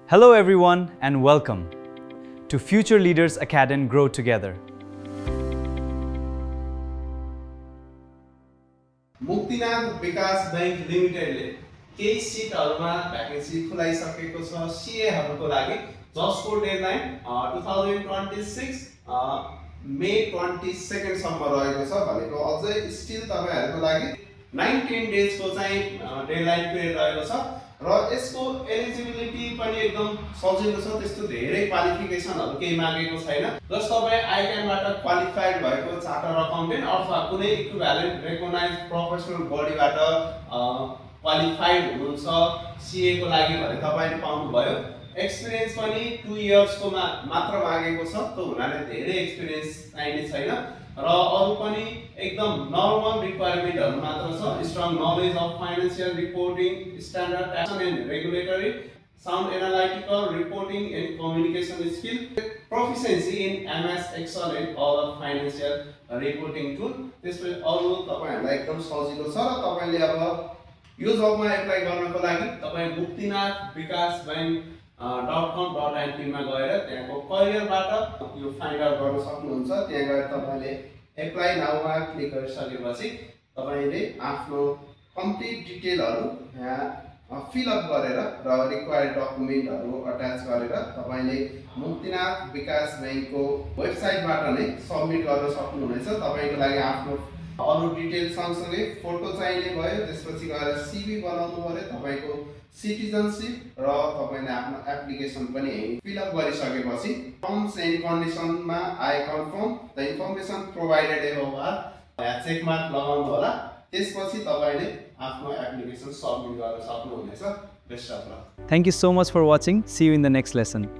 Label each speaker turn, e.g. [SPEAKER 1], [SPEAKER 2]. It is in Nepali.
[SPEAKER 1] Hello everyone and welcome to Future Leaders Academy Grow Together.
[SPEAKER 2] Muktinath विकास बैंक लिमिटेडले केही सिटहरुमा भ्याकेन्सी खुलाइसकेको छ सीएहरुको लागि जसको डेडलाइन 2026 मे 22 सम्म रहेको छ भनेको अझै स्टिल तपाईहरुको लागि 19 डेजको चाहिँ डेडलाइन पिरियड रहेको छ र यसको एलिजिबिलिटी पनि एकदम सजिलो छ त्यस्तो धेरै क्वालिफिकेसनहरु केही मागेको छैन जस तपाई आईक्यानबाट क्वालिफाइड भएको चार्टर अकाउन्टेन्ट अथवा कुनै इक्विभ्यालेन्ट रेकग्नाइज्ड प्रोफेसनल बडीबाट क्वालिफाइड हुनुहुन्छ सीए को लागि भने तपाईले पाउनु भयो एक्सपिरियन्स पनि 2 इयर्स को मात्र मागेको छ त्यो हुनाले धेरै एक्सपिरियन्स चाहिने छैन र अरु पनि एकदम नर्मल रिक्वायरमेन्टहरु मात्र छ strong knowledge of financial reporting standard tax and regulatory sound analytical reporting and communication skill, proficiency in MS Excel and other financial reporting tool. त्यसपछि अरु तपाईहरुलाई एकदम सजिलो छ र तपाईले अब यो जबमा एप्लाई गर्नको लागि तपाई मुक्तिनाथ विकास बैंक .com.nt मा गएर त्यहाँको करियरबाट यो फाइन्ड आउट गर्न सक्नुहुन्छ त्यहाँ गएर तपाईले एप्लाई नाउमा क्लिक गरिसकेपछि तपाईले आफ्नो कम्प्लिट डिटेलहरु यहाँ फिल अप गरेर र रिक्वायर्ड डकुमेन्टहरु अट्याच गरेर तपाईले मुक्तिनाथ विकास बैंकको वेबसाइटबाट नै सबमिट गर्न सक्नुहुनेछ तपाईको लागि आफ्नो अरु डिटेल सँगसँगै फोटो चाहिने भयो त्यसपछि गएर सीवी बनाउनु पर्यो तपाईको सिटिजनशिप र तपाईले आफ्नो एप्लिकेसन पनि फिल अप गरिसकेपछि टर्म्स एन्ड कन्डिसनमा I confirm the information provided above are check mark लगाउनु होला त्यसपछि तपाईले आफ्नो एप्लिकेसन सबमिट गर्न सक्नुहुनेछ best of luck
[SPEAKER 1] Thank you so much for watching. See you in the next lesson.